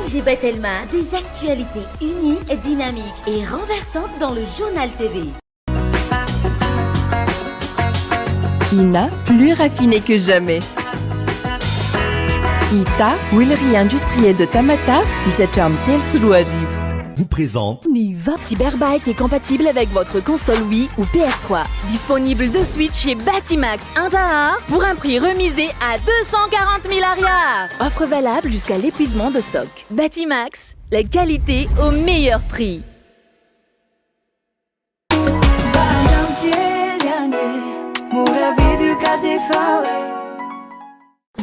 ONG Bethelma, des actualités uniques, dynamiques et renversantes dans le journal TV. INA, plus raffiné que jamais. ITA, huilerie industrielle de Tamata, Isacham Telsuruariv. Vous présente Niva. Cyberbike est compatible avec votre console Wii ou PS3. Disponible de suite chez Batimax 1 pour un prix remisé à 240 000 arias. Offre valable jusqu'à l'épuisement de stock. Batimax, la qualité au meilleur prix.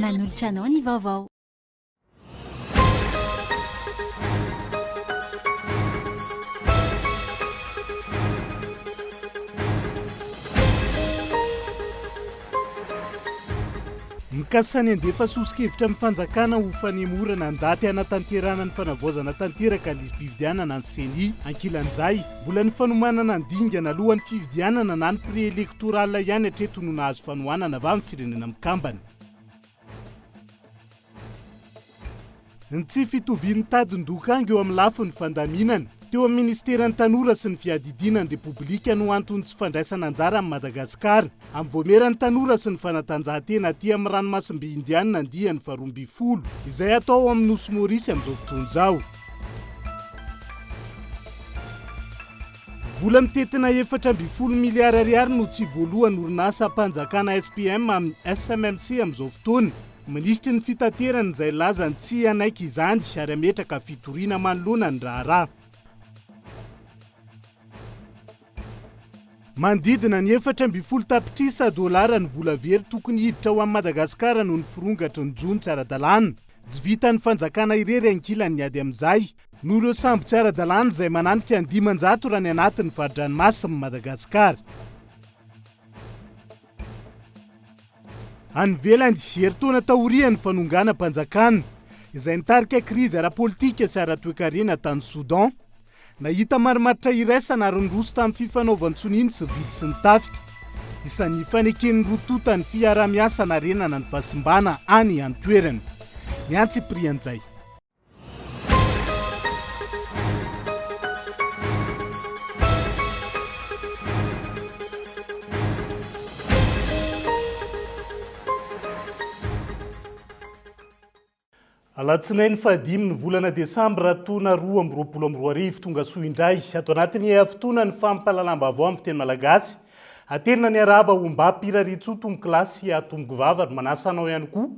Lanulcianoni vovó. Mikasany andefa sosikevitra amin'ny fanjakana ho fanemorana andaty anatanterana ny fanavozana tanteraka ny fividianana ny CENI ankilan'izay mbola ny fanomanana ny dingana alohan'ny fividianana na ny pré-électoral ihany hatreto no nahazo fanohanana avy amin'ny firenena mikambana. Ny tsy fitovian'ny tadin-dokangy eo amin'ny lafin'ny fandaminana teo amin'ny ministeran'ny tanora sy ny fiadidinan'ny repoblika no antony tsy fandraisana anjara amin'ny Madagasikara amin'ny voameran'ny tanora sy ny fanatanjahantena aty amin'ny ranomasimbe indianina andiany faharoa amby folo izay atao amin'ny nosy Maorisy amin'izao fotoana izao. Vola mitetina 4.0 miliara ariary no tsy voalohany orinasa mpanjakana SPM amin'ny SMMC amin'izao fotoana. Ministry ny fitaterana izay lazany tsy anaiky izany ary ametraka fitoriana manoloana ny raharaha. Mandidina ny 4.0 tapitrisa dolara ny vola very tokony hiditra ho amin'ny Madagasikara no ny firongatry ny jony tsy ara-dalàna. Tsy vitan'ny fanjakana irery ankilan'ny ady amin'izay no ireo sambo tsy ara-dalàna izay mananika ny 500 raha ny anatin'ny faridranomasina Madagasikara. Anivelany herintaona taorian'ny fanonganam-panjakana izay nitarika krizy ara-politika sy ara-toekarena tany Soudan. Nahita marimaritra iraisana ary nyroso tamin'ny fifanaovan-tsoniny sy vidy sy ny tafika. Isan'ny faneken'ny rototan'ny fiara-miasa narenana ny fahasimbana any an-toerana. Miantsy prianjay. Alatsinainy fahadimy ny volana Desambra taona 2022 tonga soa indray ato anatin'ny fotoana ny fampalalam-baovao amin'ny fiteny malagasy atenina ny araba ombam-piraritso tomboklasy tombokvava ary manasanao ihany koa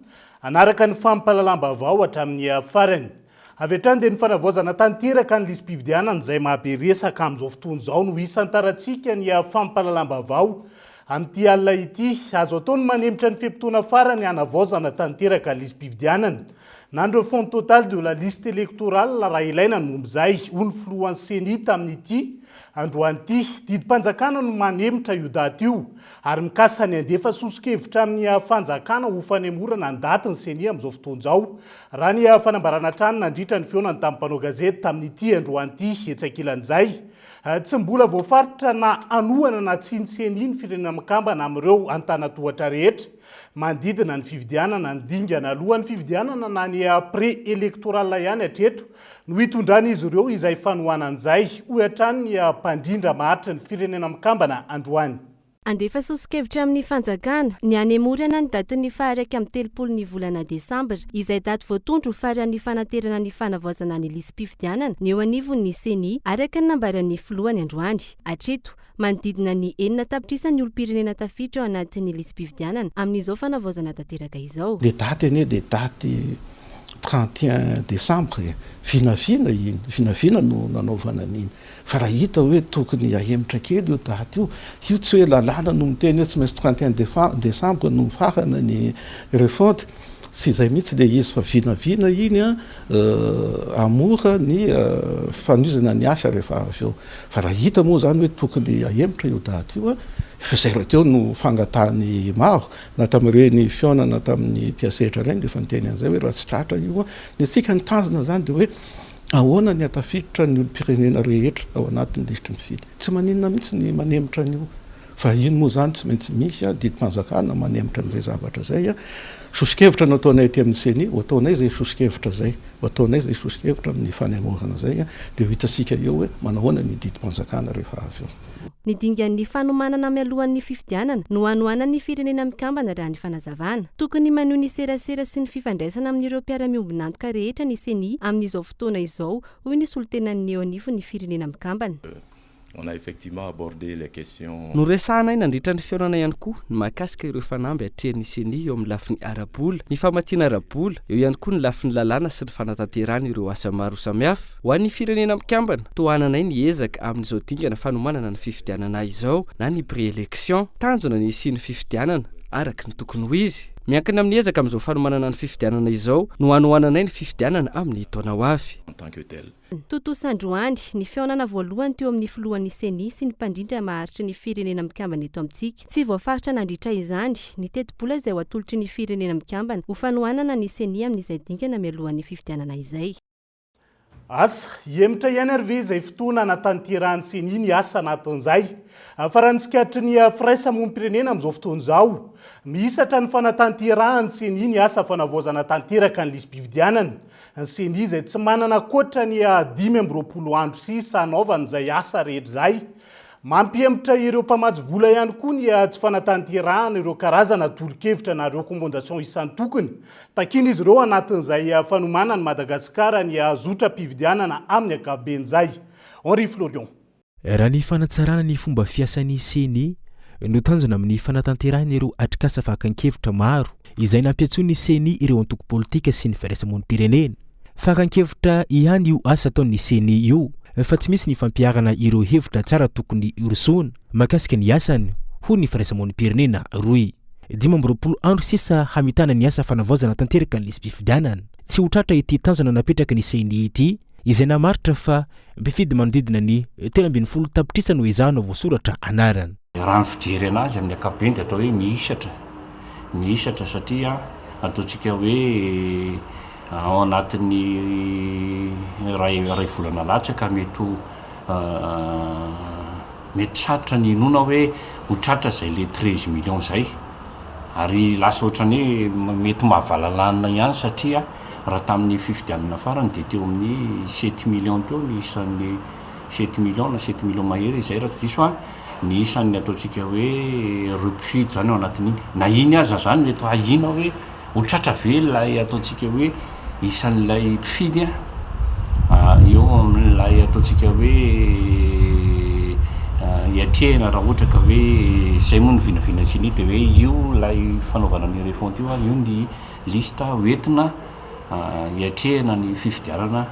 anaraka ny fampalalam-baovao hatramin'ny farany. Avy hatrany dia ny fanavozana tanteraka ny lisam-pividianana izay mahabe resaka amin'izao fotoana izao no isan-tarantsika ny fampalalam-baovao amin'ity alina ity. Azo ataony manemitra ny fepitoana farany hanavozana tanteraka ny lisam-pividianana. Nandro fond total de la liste électorale raha ilaina no mombizay ho ny filohan'ny CENI tamin'ity androan'ity didim-panjakana no manemitra io daty io ary mikasany andefa sosikevitra amin'ny fanjakana ho fanemorana ny daty ny CENI amin'izao fotoana izao raha ny fanambarana trano nandritra ny feonany tamin'ny mpanao gazety tamin'ity androan'ity etsakilan'izay. Tsy mbola voafaritra na anohana na tsy ny CENI ny firenena mikambana amin'ireo antanatohatra rehetra. Mandidina ny fividianana ny dingana alohan'ny fividianana na ny pré-électoral ihany hatreto no hitondran'izy ireo izay fanohanan'izay ho hatrany ny mpandrindra maharitra ny firenena mikambana androany. Andefa sosikevitra amin'ny fanjakana ny hanemorana ny datin'ny faharaiky amin'ny 30 ny volana Desambra izay daty voatondro faran'ny fanaterana ny fanavozana ny lisam-pividianana ny eo anivon'ny CENI araka ny nambaran'ny filohany androany. Hatreto manodidina ny 9 tapitrisa ny olom-pirenena tafiditra ao anatin'ny lisam-pividianana amin'izao fanavozana tanteraka izao. Des dates anie des dates 31 décembre finafina iny finafina no nanaovana an'iny fa raha hita hoe tokony ahemitra kely io daty io tsy hoe lalàna no miteny hoe tsy maintsy 31 décembre no farana ny refonte sy izay mihitsy le izy fa vinavina iny amora ny fanuzana ny asa rehefa avy eo fa raha hita moa zany hoe tokony ahemitra io daty io fa zay raha teo no fangatahany maro na tamin'ireny fionana tamin'ny mpiasetra reny dia efa niteny an'izay hoe raha tsy tratra io dia tsika ny tanjona zany dia hoe ahoana ny atafiditra ny olom-pirenena rehetra ao anatin'ny lisitry ny fidy tsy maninona mihitsy ny manemitra an'io fa ino moa zany tsy maintsy misy didim-panjakana manemitra an'izay zavatra zay sosikevitra no ataonay ty amin'ny seni ho ataonay zay sosikevitra zay ho ataonay zay sosikevitra amin'ny fanemorana zay dia ho hitatsika eo hoe manahoana ny didim-panjakana rehefa avy eo. Ny dingan'ny fanomanana mialohan'ny fifidianana no hanohanan'ny firenena mikambana raha ny fanazavana. Tokony maneho ny serasera sy ny fifandraisana amin'ireo mpiara-miombonantoka rehetra ny seni amin'izao fotoana izao, hoy ny solotenan'ny eo anivony ny firenena mikambana. On a effectivement abordé les questions. No resahanay nandritra ny fiaonana ihany koa ny mahakasika ireo fanamby atrehan'ny seni eo amin'ny lafiny arabola, ny famatiana arabola, eo ihany koa ny lafiny lalàna sy ny fanatanterana ireo asa maro samihafa. Ho an'ny firenena mikambana, tohananay ny ezaka amin'izao dingana fanomanana ny fifidianana izao na ny pré-élection, tanjona ny sy ny fifidianana araka ny tokony ho izy. Miankina amin'ny ezaka amin'izao fanomanana ny fifidianana izao no hanohananay ny fifidianana amin'ny taona ho avy. En tant que tel. Toto Sandroandry, ny fiaonana voalohany teo amin'ny filohan'ny seni sy ny mpandrindra maharitry ny firenena mikambana eto amintsika. Tsy voafaritra nandritra izany ny teti-bola izay ho atolotry ny firenena mikambana ho fanohanana ny seni amin'izay dingana mialohan'ny fifidianana izay. Asa hemitra ihany ary ve izay fotoana natanterahany seni ny asa anatin'izay fa raha ny tsikatry ny firaisamonim-pirenena amin'izao fotoana izao misatra ny fanatanterahany seni ny asa fanavaozana tanteraka ny lisy-pifidianana. Ny seni izay tsy manana koatra ny 5 andro sisa hanaovana izay asa rehetra izay. Mampihemitra ireo mpamatsy vola ihany koa ny tsy fanatanterahana ireo karazana torohevitra na rekommandation isan'ny tokony. Takina izy ireo anatin'izay fanomanana ny Madagasikara ny zotra-pifidianana amin'ny akaben'izay. Henri Florion. Raha ny fanatsarana ny fomba fiasan'ny seni no tanjona amin'ny fanatanterahana ireo atrikasa fakan-kevitra maro izay nampiantsoany seni ireo antoko politika sy ny firaisamonim-pirenena. Fakan-kevitra ihany io asa ataon'ny seni io, fa tsy misy ny fampiarana ireo hevitra tsara tokony irosoana makasika ny asany ho ny firaisamonim-pirenena roy. 12 andro sisa hamitana ny asa fanavaozana tanteraka ny lisy-pifidianana. Tsy ho tratra ity tanjona napetraka ny seni ity izay namaritra fa mpifidy manodidina ny 30 tapitrisa no izahana voasoratra anarana. Raha ny fijery anazy amin'ny ankapobeny dia atao hoe mihisatra satria ataontsika hoe ao anatin'ny ray volana latsaka mety tratra ny inona hoe ho tratra izay le 13 millions zay, ary lasa ohatrany hoe mety mahavalalana ihany satria raha tamin'ny fifidianana farany dia teo amin'ny 7 millions teo ny isan'ny 7 millions na 7 millions mahery izay raha tsy diso ny isan'ny ataontsika hoe repifidy zany ao anatin'iny. Na iny aza zany mety ahina hoe ho tratra ve lay ataontsika hoe isan'ilay mpifidy eo amin'ilay ataontsika hoe hiatrehana raha ohatra ka hoe izay moa ny vinavinantsiny dia hoe io lay fanaovana ny refont io io ny lista hoentina hiatrehana ny fifidianana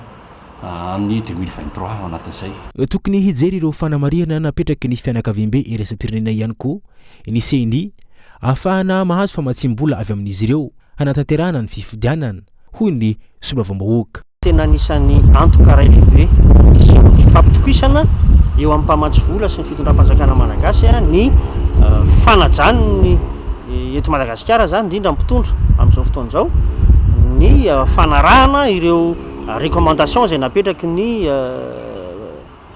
amin'ny 2023 ao anatin'izay. Tokony hijery ireo fanamarihana napetraky ny fianakaviam-be iraisam-pirenena ihany koa ny seni ahafahana mahazo famatsim-bola avy amin'izy ireo hanatanterahana ny fifidianana, hoy ny solovam-bahoaka. Tena anisan'ny antoka ray lehibe misy fifampitokisana eo amin'ny mpamatsy vola sy ny fitondram-panjakana malagasy ny fanajany eto Madagasikara zany indrindra mpitondra amin'izao fotoana izao ny fanarahana ireo rekommandation izay napetraky ny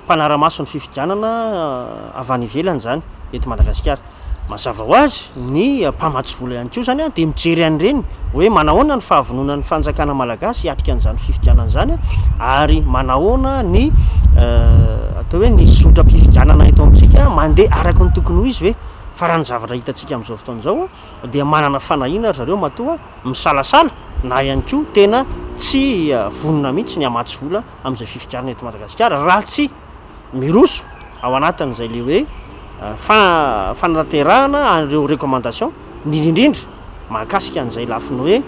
mpanaramaso ny fifidianana avy any ivelany zany eto Madagasikara. Mazava ho azy ny mpamatsy vola ihany koa zany dia mijery an'ireny hoe manahoana ny fahavonona ny fanjakana malagasy hiatrika an'izany fifidianana zany ary manahoana ny atao hoe ny zotra-pifidianana eto amintsika mandeha araka ny tokony ho izy ve. Fa raha ny zavatra hitantsika amin'izao fotoana izao dia manana fanahina zareo matoa misalasala na ihany koa tena tsy vonona mihitsy ny hamatsy vola amin'izay fifidianana eto Madagasikara raha tsy miroso ao anatin'izay le hoe fanatanterahana ireo rekommandation indrindrindra mahakasika an'izay lafiny hoe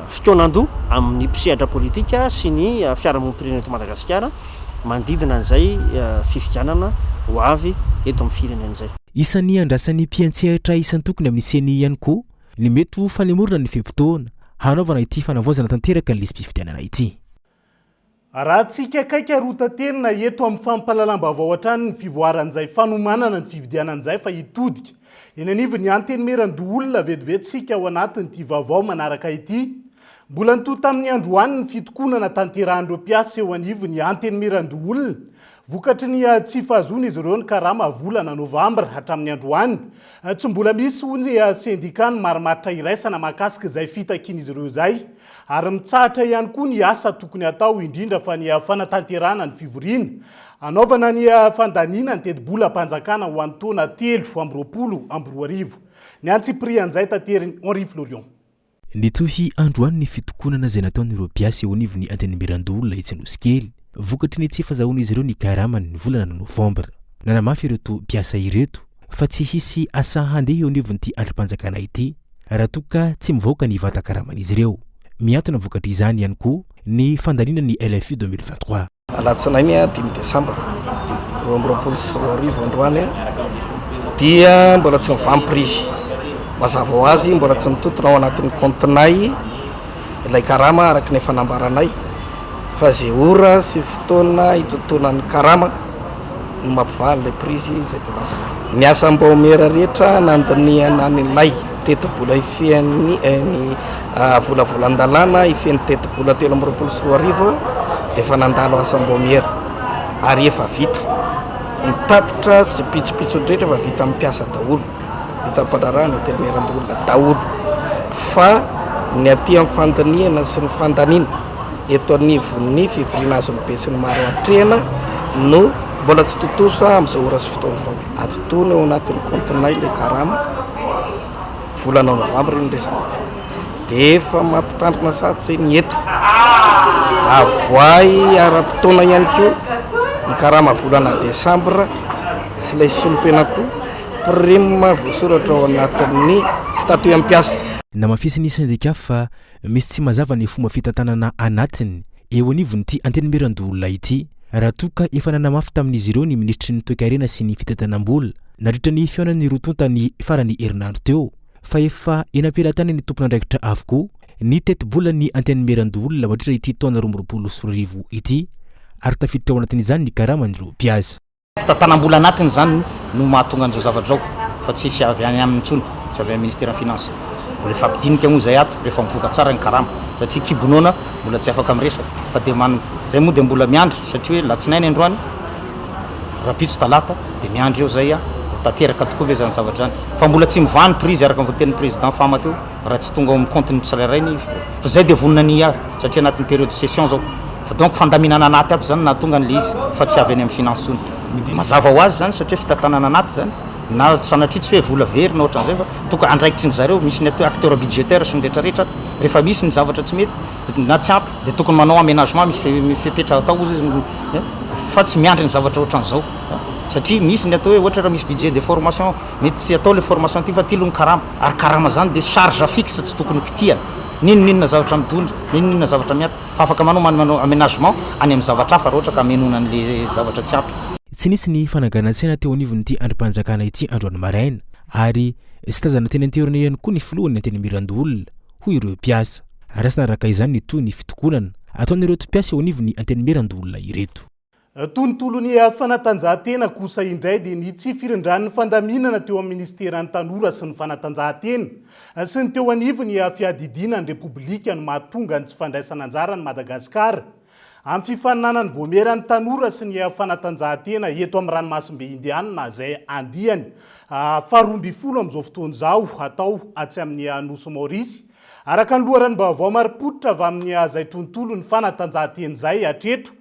fotoanan-doha amin'ny mpisehatra politika sy ny fiarahamonim-pirenena eto Madagasikara manodidina an'izay fifidianana ho avy eto amin'ny firenena izay. Isan'ny andrasan'ny mpiantsehatra isan'ny tokony amin'ny seni ihany koa ny mety ho fanemorana ny fehim-potoana hanaovana ity fanavaozana tanteraka ny lisy-pifidianana ity. Raha tsika akaiky arotantenina eto amin'ny fampahalalam-baovao hatrany ny fivoaran'izay fanomanana ny fifidianan'izay fa hitodika. Eny anivy ny anteny merandoha olona vetivetsika ao anatin'ity vaovao manaraka ity. Mbola nitoa tamin'ny androany ny fitokonana tanterahan'ireo mpiasa eo anivo ny anteny mirandoolona vokatry ny tsy fahazona izy ireo ny karama volana novambra hatramin'ny androany. Tsy mbola misy hoy sendika ny marimaritra iraisana mahakasika izay fitakian'izy ireo izay ary mitsahatra ihany koa ny asa tokony atao indrindra fa ny fanatanterana ny fivoriana anaovana ny fandaniana ny teti-bola-panjakana ho an'ny taona 3 ny antsiprian'izay tanteriny Henri Florian. Nitohy androany ny fitokonana izay nataon'ireo mpiasa eo anivon'ny anteny mirandoolona Itsenosikely vokatry ny tsy fahazahoana izy ireo ny karamany ny volana novambra. Nanamafy ireto mpiasa ireto fa tsy hisy asa handeha eo anivon'ity andrim-panjakana ity raha toka tsy mivoaka ny vatan-karaman'izy ireo. Miantona vokatry izany ihany koa ny fandaniana ny LFI 2023. Alatsinainy 5 Desambra 2024 androany dia mbola tsy mivampiprizy. Mazava ho azy mbola tsy nitotona ao anatin'ny kontinay ilay karama araka ny fanambaranay fa zay ora sy fotoana itotonan'ny karama no mampivaly ilay prizy izay volazanay. Ny asa mba omera rehetra nandiniana an'ilay teti-bola ifehan'ny volavolan-dalàna ifehan'ny teti-bola 324 dia efa nandalo asa mba omera ary efa vita. Nitatitra sy pitsopitso rehetra efa vita mpiasa daholo. Vita mpanarana teny mirandoolona daholo fa ny aty amin'ny fandaniana sy ny fandaniana eto anivon'ny fivoriana azo ny be sy ny maro antrena no mbola tsy totosa amin'izao ora sy fotoana izao. Atotona eo anatin'ny kontinay ilay karama volana novambra iny resaka dia efa mampitandrina sady izay ny eto avoay ara-potoana ihany koa ny karama volana desambra sy ilay solopena koa prime voasoratra ao anatin'ny statut ampiasa. Namafisy ny syndika fa misy tsy mazava ny fomba fitantanana anatiny eo anivon'ity anteny mirandoolona ity raha toka efa nanamafy tamin'izy ireo ny ministry ny toe-karena sy ny fitantanam-bola nandritra ny fihaonany rotonta ny farany herinandro teo fa efa enampelatany ny tompon'andraikitra avokoa ny teti-bola ny anteny mirandoolona mandritra ity taona 2024 ity ary tafiditra ao anatin'izany ny karaman'ireo mpiasa. Fitantanam-bola anatiny zany no mahatonga an'izao zavatra zao fa tsy fiavy any amin'ny ntsony sy avy amin'ny ministère finance. Mbola efa ampidinika moa zay ato rehefa mivoaka tsara ny karama satria kibonona mbola tsy afaka miresaka fa dia zay moa dia mbola miandry satria hoe latsinainy androany rapitso talata dia miandry eo zay tanteraka tokoa ve zany zavatra zany fa mbola tsy mivany prise araka voatenin'ny président fama teo raha tsy tonga amin'ny compte ny salarainy fa zay dia vonona ny ary satria anatin'ny période de session zao fa donc fandaminana anaty ato zany nahatonga n'le izy fa tsy avy any amin'ny finance tsony. Mazava ho azy zany satria fitantanana anaty zany na sanatria tsy hoe vola very na ohatran'izay fa toka andraikitry ny zareo misy ny atao acteur budgétaire sy ny rehetrarehetra rehefa misy ny zavatra tsy mety na tsy ampy dia tokony manao aménagement misy fepetra atao izy fa tsy miandry ny zavatra ohatran'izao satria misy ny atao hoe ohatra raha misy budget de formation mety tsy atao le formation ty fa tilony karama ary karama zany dia charge fixe tsy tokony kitihana ninona zavatra midondra ninona zavatra miaty fa afaka manao aménagement any amin'ny zavatra hafa raha ohatra ka amenona an'le zavatra tsy ampy. Tsy nisy ny fananganan-tsaina teo anivon'ity andrim-panjakana ity androany maraina ary sy tazana teny anteorana ihany koa ny filohan'ny anteny mirandoolona hoy ireo mpiasa ary asy naraka izany ny toy ny fitokonana ataon'ireo mpiasa eo anivon'ny anteny mirandoolona ireto. Tontolon'ny fanatanjahantena kosa indray dia ny tsy firindran'ny fandaminana teo amin'ny ministeran'ny tanora sy ny fanatanjahantena sy ny teo anivon'ny fiadidinan'ny repoblika no mahatonga ny tsy fandraisana anjara ny Madagasikara amin'ny fifaninanany voameran'ny tanora sy ny fanatanjahantena eto amin'ny ranomasimbe indianina izay andihany 12 amin'izao fotoana izao atao atsy amin'ny nosy Maorisy araka ny loharanom-baovao maripototra avy amin'ny izay tontolo ny fanatanjahantena izay hatreto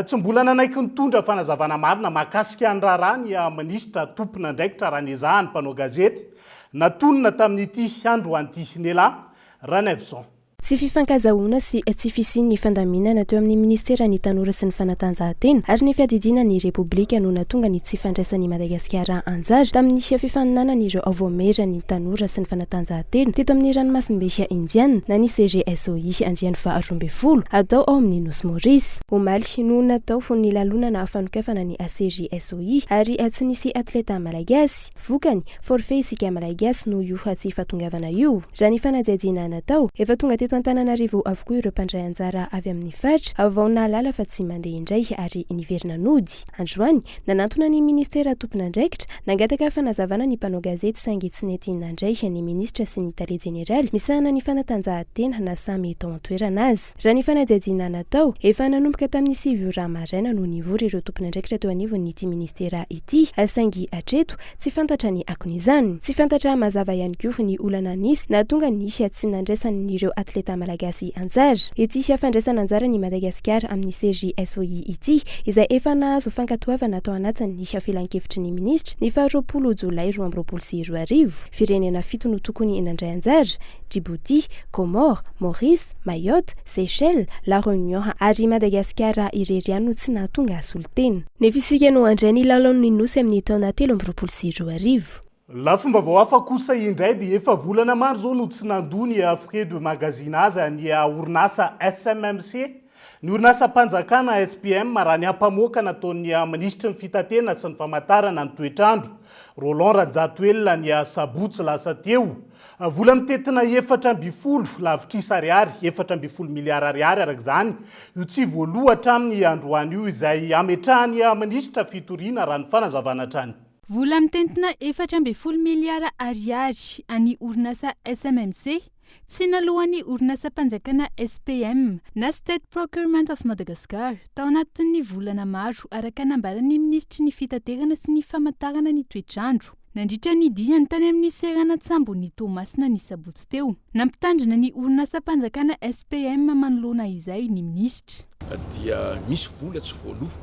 tsy mbola nanaiky nitondra fanazavana marina mahakasika ny raharaha ny minisitra tompon'andraikitra raha niezahany mpanao gazety natonona tamin'ity androanyity Nela Ranevson. Tsy fifankazahoana sy tsy fisian'ny fandaminana teo amin'ny ministera ny tanora sy ny fanatanjahantena ary ny fiadidinan'ny repoblika no natonga ny tsy fandraisan'ny Madagasikara anjara tamin'ny fifaninanan'ireo avoamera ny tanora sy ny fanatanjahantena teto amin'ny ranomasimbe indiana na ny CGSOI andiany fa 12 atao ao amin'ny nosy Maorisy. Omaly no natao ho nilalonana fanokafana ny CGSOI ary tsy nisy atleta malagasy vokany forfait isika malagasy no io tsy fatongavana io raha ny fanadihadiana natao efa tonga eto Antananarivo avokoa ireo mpandray anjara avy amin'ny faritra vao nahalala fa tsy mandeha indray ary niverina nody. Androany nanantona ny ministera tompon'andraikitra nangataka fanazavana ny mpanao gazety saingy tsy nety nandray ny ministra sy ny tale jeneraly misahana ny fanatanjahantena na samy eto an-toerana azy. Raha ny fanadihadiana natao efa nanomboka tamin'ny 7 raha maraina no nivory ireo tompon'andraikitra teo anivon'ity ministera ity saingy atreto tsy fantatra ny akon'izany. Tsy fantatra mazava ihany koa ny olana nisy nahatonga nisy tsy nandraisan'ireo atleta malagasy anjara. Ity fandraisana anjara ny Madagasikara amin'ny serie SOI ity izay efa nahazo fankatoavana tao anatin'ny filan-kevitry ny ministra ny 20 Jolay 2024. Firenena 7 no tokony nandray anjara: Djibouti, Comores, Maurice, Mayotte, Seychelles, La Réunion ary Madagasikara irery ihany no tsy nahatonga solotena. Nefisika no andray ny lalao ny nosy amin'ny taona 2024. La fomba vao hafa kosa indray dia efa volana maro zao no tsy nandony frais de magasinage ny orinasa SMMC. Ny orinasa mpanjakana SPM raha ny ampamoaka nataon'ny ministra ny fitatena sy ny famantarana ny toetrandro Roland Rajatoelina ny sabotsy lasa teo. Vola mitetina 420 lavitrisa ariary 420 miliara ariary araka izany. Io tsy voaloha hatramin'ny androany io izay ametrahany ministra fitoriana raha ny fanazavana hatrany. Vola mitentina 420 miliara ariary any orinasa SMMC tsy nalohany orinasa mpanjakana SPM na State Procurement of Madagascar tao anatin'ny volana maro araka nambaran'ny ministry ny fitaterana sy ny famantarana ny toetrandro. Nandritra ny diany tany amin'ny serana tsambo ny Tomasina ny sabotsy teo. Nampitandrina ny orinasa mpanjakana SPM manoloana izay ny ministra. Dia misy vola tsy voaloha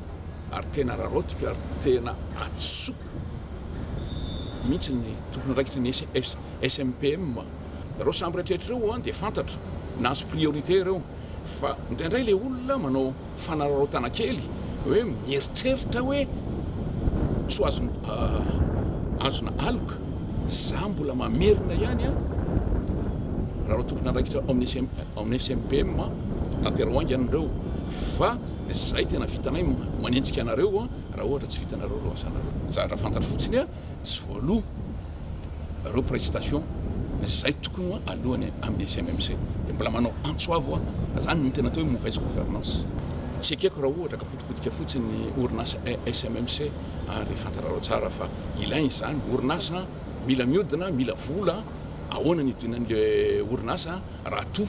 ary tena raroty fa ary tena atsoko mihitsy ny tompon'andraikitra ny SMPM. Reo samby rehetrarehetra reo dia fantatro nahazo priorité reo fa indraindray le olona manao fanararotana kely hoe mieritreritra hoe tsy azona aloka za mbola mamerina ihany raha tompon'andraikitra amin'ny SMPM tanterahoangy anareo fa zay tena vitanay manenjika anareo raha ohatra tsy vitanareo reo asanareo. Za raha fantatro fotsiny tsy voaloha reo prestation zay tokony alohany amin'ny SMMC dia mbola manao antsoavo fa zany ny tena atao hoe mauvaise gouvernance. Tsy ekeko raha ohatra ka potipotika fotsiny ny orinasa SMMC ary fantararao tsara fa ilainy izany orinasa mila miodina mila vola ahoana ny idinan'le orinasa raha to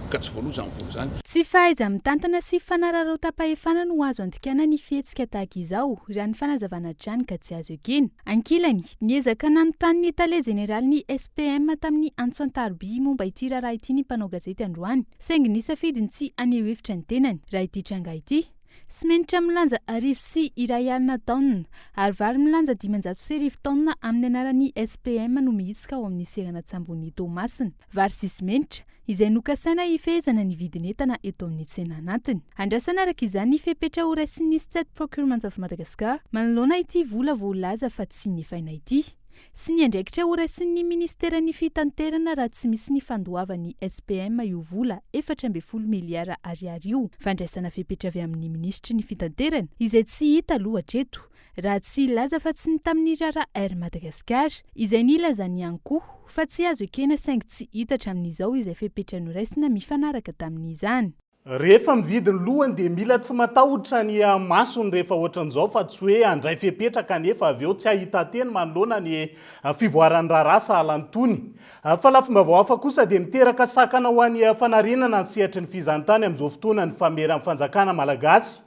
ka tsy voaloha zany vola zany. Tsy fahaiza mitantana sy fanararaotapahefana no azo andikana ny fihetsika tahaka izao raha ny fanazavana trany ka tsy azo ekena. Ankilany niezaka nanontany ny tale jeneraly ny SPM tamin'ny antso an-taroby momba ity raharaha ity ny mpanao gazety androany saingy nisafidiny tsy aneho hevitra ny tenany. Raha ity tranga ity simenitra milanja 10 iray alina taona ary vary milanja 500 taona amin'ny anaran'ny SPM no mihitsika ao amin'ny serana tsambony Tomasina. Vary sy simenitra izay nokasaina ifehezana ny vidin'entana eto amin'ny tsena anatiny. Andrasana araka izany ny fepetra ho raisin'ny State Procurement of Madagascar manoloana ity vola voalaza fa tsy nefaina ity. Sy ny andraikitra ho raisin'ny ministera ny fitanterana raha tsy misy ny fandoavan'ny SPM io vola 420 miliara ariary io. Fandraisana fepetra avy amin'ny ministry ny fitanterana izay tsy hita aloha hatreto raha tsy laza fa tsy ny tamin'ny raharaha Air Madagascar izay nilazany ihany koa fa tsy azo ekena saingy tsy hita hatramin'izao izay fepetra noraisina mifanaraka tamin'izany. Rehefa mividiny lohany dia mila tsy matahotra ny masony rehefa ohatran'izao fa tsy hoe andray fepetraka nefa avy eo tsy ahita teny manoloana ny fivoaran'ny raharaha sahalantony. Fa lafomba vao hafa kosa dia miteraka sakana ho an'ny fanarenana ny sehatry ny fizantany amin'izao fotoana ny fameran'ny fanjakana malagasy.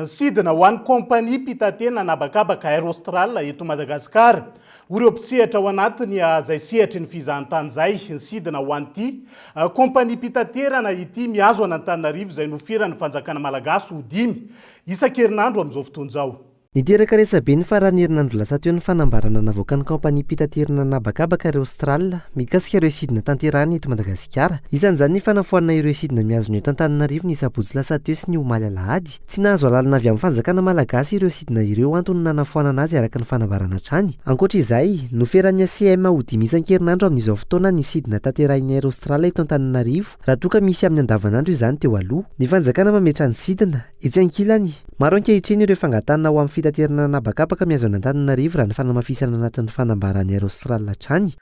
Sidina ho an'ny kompania mpitatena anabakabaka Air Austral eto Madagasikara. Ireo mpisehatra ao anatiny izay sehatry ny fizahantany zay ny sidina ho an'ity kompania mpitaterana ity mihazo any Antananarivo izay nofiran'ny fanjakana malagasy ho 5 isan-kerinandro amin'izao fotoan'izao. Niteraka resabe ny farany herinandro lasa teo ny fanambarana navoaka ny kompania mpitaterana anabakabaka Air Austral mikasika ireo sidina tanterahany eto Madagasikara. Isan'izany ny fanafoanana ireo sidina mihazona eto Antananarivo ny sabotsy lasa teo sy ny omaly alahady. Tsy nahazo alalina avy amin'ny fanjakana malagasy ireo sidina ireo antony nanafoanana azy araka ny fanambarana trany. Ankoatra izay, noferan'ny ACM ho 5 isan-kerinandro amin'izao fotoana ny sidina tanterahiny Air Austral eto Antananarivo raha toa ka misy amin'ny andavanandro izany teo aloha. Ny fanjakana mametra ny sidina etsy ankilany maro ankehitriny ireo fangatana ao amin'ny fitaterana anabakabaka mihazo any Antananarivo raha ny fanamafisana anatin'ny fanambarany Air Austral hatrany.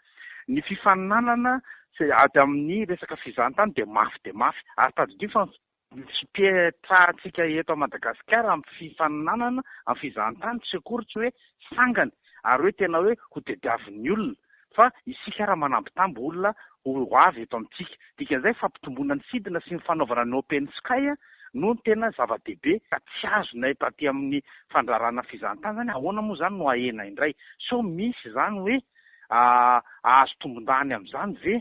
Ny fifaninanana ady amin'ny resaka fizahantany de mafy ary tadidio fa fipetrahantsika eto Madagasikara amin'ny fifaninanana amin'ny fizahantany tsy akory tsy hoe sangany ary hoe tena hoe ho tediavin'ny olona fa isika raha manambitamby olona ho avy eto amintsika dikan'izay fampitomboana ny sidina sy ny fanaovana ny open sky no tena zava-dehibe ka tsy azonay taty amin'ny fandrarana fizahantany zany ahoana moa zany no ahena indray so misy zany hoe azo tombondany amin'izany ve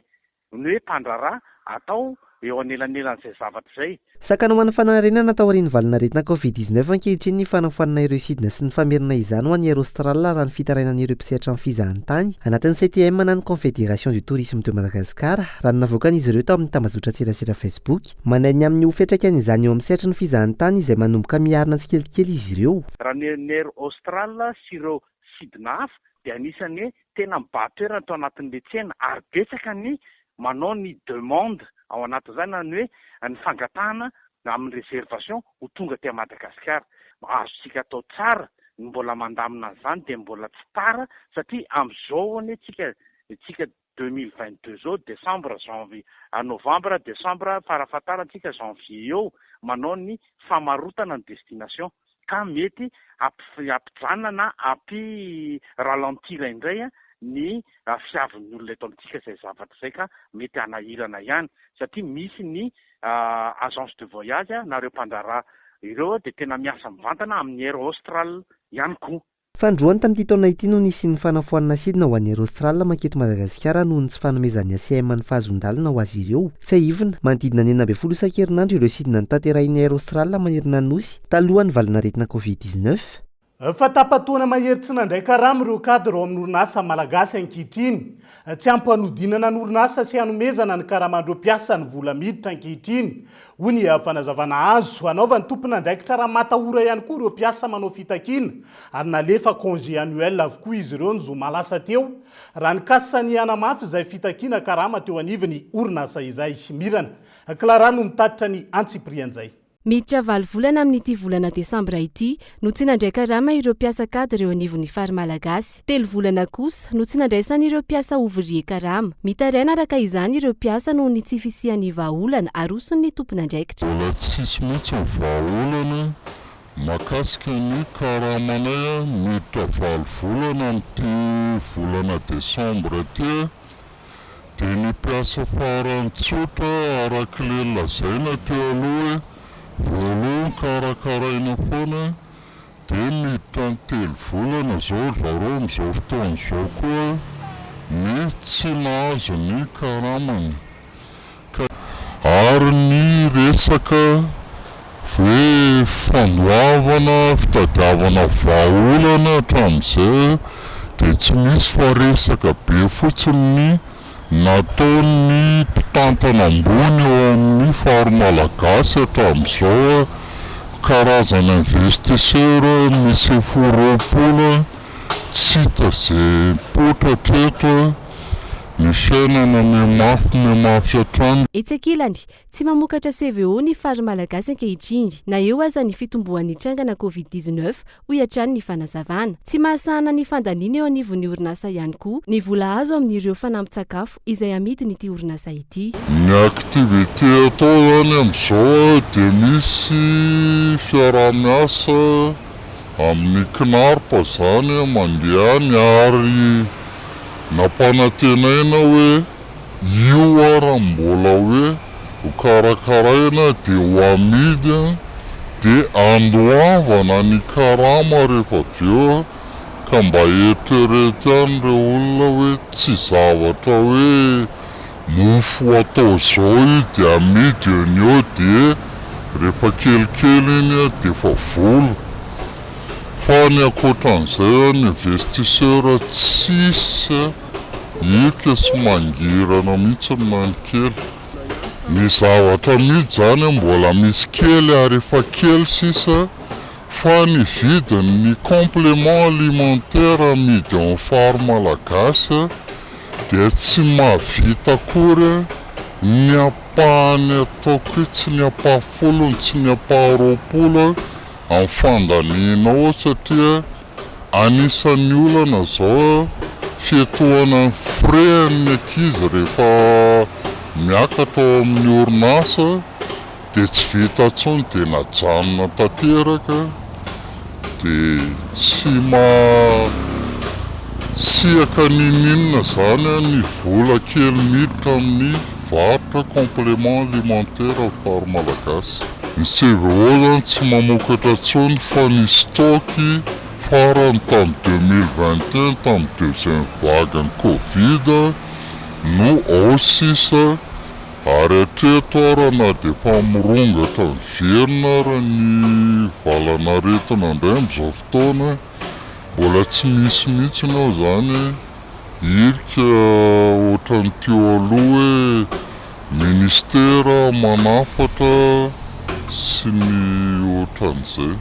ny hoe mpandrarà atao eo anelanelan'izay zavatra izay. Sakana ho an'ny fanarenana tao aorian'ny valinaretina Covid-19 ankehitriny ny fanafoanana ireo sidina sy ny famerina izany ho an'ny Air Austral raha ny fitarainan'ireo mpisehatra amin'ny fizahantany anatin'ny CTM na ny Confédération du Tourisme de Madagascar raha ny navoakan'izy ireo tao amin'ny tambazotra tserasera Facebook manainy amin'ny ho fiantraikany izany eo amin'ny sehatra ny fizahantany izay manomboka miarina tsikelikely izy ireo. Raha ny Air Austral sy ireo sidina hafa dia anisany hoe tena mibatoerana tao anatin'ilay tsena ary betsaka ny manao ny demande ao anatin'izany ny hoe ny fangatahana amin'ny réservation ho tonga ty Madagasikara. Azontsika atao tsara ny mbola mandamina an'izany dia mbola tsy tara satria amin'izao ane tsika 2022 zao décembre janvier novembre décembre farafahatarana janvier eo manao ny famarotana ny destination ka mety ampijanona na ralentir indray ny fiavin'ny olona eto amintsika izay zavatra izay ka mety hanahirana ihany satria misy ny agence de voyage nareo mpandrarà ireo dia tena miasa mivantana amin'ny Air Austral ihany koa. Fandroany tamin'ity taona ity no nisy ny fanafoanana sidina ho an'ny Air Austral maketo Madagasikara noho ny tsy fanomezan'ny ACM ny fahazondalina ho azy ireo. Saivina manodidina 9 isan-kerinandro ireo sidina notanterahin'ny Air Austral manerina nosy talohan'ny valinaretina Covid-19. Fa tapatoana mahery tsy nandray karama ireo cadre ao amin'ny orinasa malagasy ankehitriny. Tsy ampanodinana ny orinasa sy hanomezana ny karamandreo mpiasa ny vola miditra ankehitriny. Hoy ny fanazavana azo anaovany tompona andraikitra raha matahora ihany koa ireo mpiasa manao fitakiana ary nalefa congé annuel avokoa izy ireo ny zoma lasa teo. Raha ny kasany anamafy izay fitakiana karama teo anivony orinasa izay mirana. Clara no mitatitra ny antsiprian'izay. Miditra 9 volana amin'ity volana Desambra ity no tsy nandray karama ireo mpiasa cadre eo anivon'ny fary malagasy. 3 volana kosa no tsy nandraisana ireo mpiasa ouvrier karama. Mitaraina araka izany ireo mpiasa noho ny tsy fisian'ny vahaolana arosony ny tompon'andraikitra. Mbola tsisy mihitsy ny vahaolana makasika ny karamanay miditra 9 volana amin'ity volana Desambra ity dia ny mpiasa farany tsotra arak'ilay lazaina teo aloha voalohany karakaraina foana dia miditra ny 3 volana zao zareo amin'izao fotoana izao koa ny tsy nahazo ny karamany ary ny resaka hoe fandoavana fitadiavana vahaolana hatramin'izay dia tsy misy fa resaka be fotsiny ny nataony mpitantana ambony eo amin'ny fary malagasy hatramin'izao karazana investisseur misy 20 tsy hita izay potra treto ny fiainana miamafy hatrany. Etsy ankilany tsy mamokatra CVO ny fary malagasy ankehitriny na eo aza ny fitomboan'ny trangana Covid-19 ho iatrany ny fanazavana. Tsy mahasahana ny fandaniana eo anivon'ny orinasa ihany koa ny vola azo amin'ireo fanampin-tsakafo izay amidiny ity orinasa ity. Ny aktivité atao zany amin'izao dia misy fiaraha-miasa amin'ny KNARP zany mandehany ary nampanantenaina hoe io ara mbola hoe ho karakaraina dia ho amidy dia andoavana ny karama rehefa aveo ka mba eritrerety ihany ireo olona hoe tsy zavatra hoe mofo atao zao io dia amidy eo dia rehefa kelikely iny dia efa vola. Fa ny akoatran'izay ny investisseur tsisy ika sy mangirana mihitsy mankely. Ny zavatra mihidy zany mbola misy kely ary efa kely sisa fa ny vidiny ny complément alimentaire amidy ao amin'ny fary malagasy dia tsy mahavita akory ny apahany ataoko tsy ny apahafolony tsy ny apaharoapolo amin'ny fandaniana ao satria anisan'ny olana zao fiatoana ny frean'ny ankizy rehefa miakatra ao amin'ny orinasa dia tsy vita intsony dia najanona tanteraka dia tsy siaka nininona zany ny vola kely miditra amin'ny varotra complément alimentaire amin'ny fary malagasy. Ny CVO zany tsy mamokatra intsony fa ny stocky farany tamin'ny 2021 tamin'ny deuxième vague ny Covid no ausisa ary hatreto ara na dia efa mirongatra ny verina raha ny valanaretina indray amin'izao fotoana mbola tsy misy mihitsiny ao zany irika ohatran'ny teo aloha hoe ministera manafatra sy ny ohatran'izay.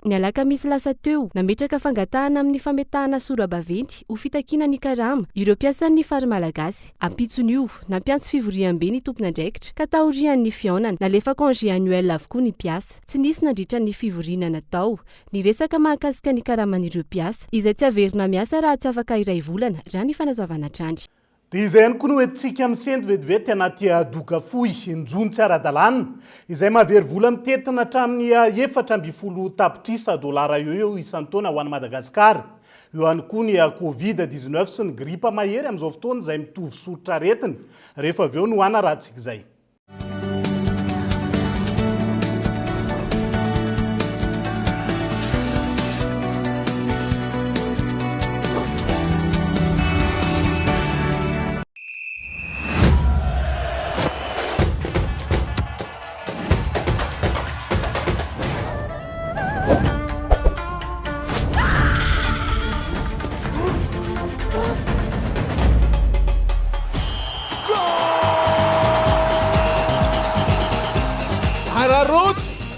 Ny alakamisy lasa teo nametraka fangatahana amin'ny fametahana sora-baventy ho fitakiana ny karama ireo mpiasan'ny fary malagasy. Ampitsony io nampiantso fivoriam-be ny tompon'andraikitra ka taorian'ny fiaonana nalefa congé annuel avokoa ny mpiasa. Tsy nisy nandritra ny fivoriana natao. Ny resaka mahakasika ny karaman'ireo mpiasa izay tsy averina miasa raha tsy afaka iray volana raha ny fanazavana trandry. Dia izay ihany koa no hoentsika misento vetivety anaty doka fohy injony tsy ara-dalàna izay mahavery vola mitetina hatramin'ny 420 tapitrisa dolara eo isan'ny taona ho an'i Madagasikara. Eo ihany koa ny Covid-19 sy ny gripa mahery amin'izao fotoana izay mitovy sotrotra aretina rehefa avy eo no hoana rahantsika izay.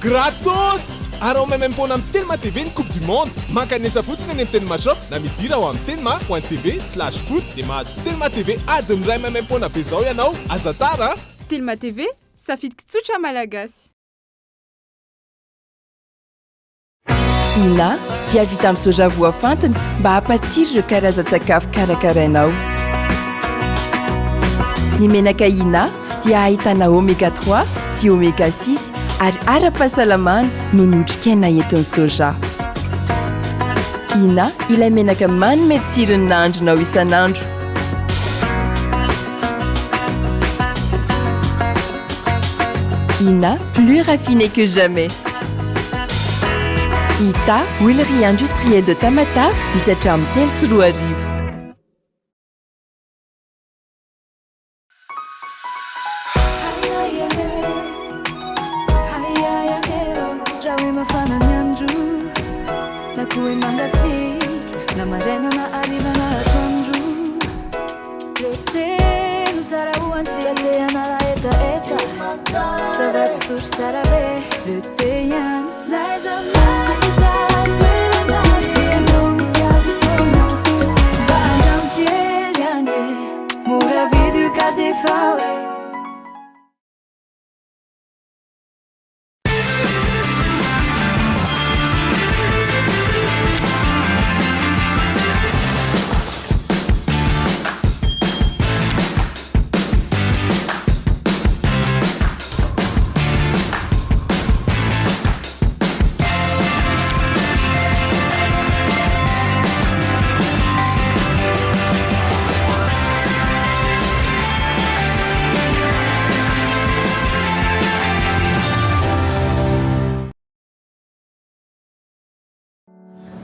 Gratos! Arao memempona amin'ny Telma TV ny Coupe du Monde. Mankanesa fotsiny any amin'ny Telma Shop na midira ao amin'ny telma.tv/foot dia mahazo Telma TV adiny iray memempona be zao ianao. Aza tara! Telma TV, safidy tsotra malagasy. Ina dia vita amin'ny soja voafantina mba hampatsiro ireo karazan-tsakafo karakarainao. Ny menaka Ina dia ahitana oméga 3 sy oméga 6 ary ara-pahasalamana no notrikaina entin'ny soja. Ina ilay menaka manome tsirony nandronao isanandro. Ina, plus raffiné que jamais. Ita, huilerie industrielle de Tamatave, misy hatramin'ny 3 sy 4 arivo.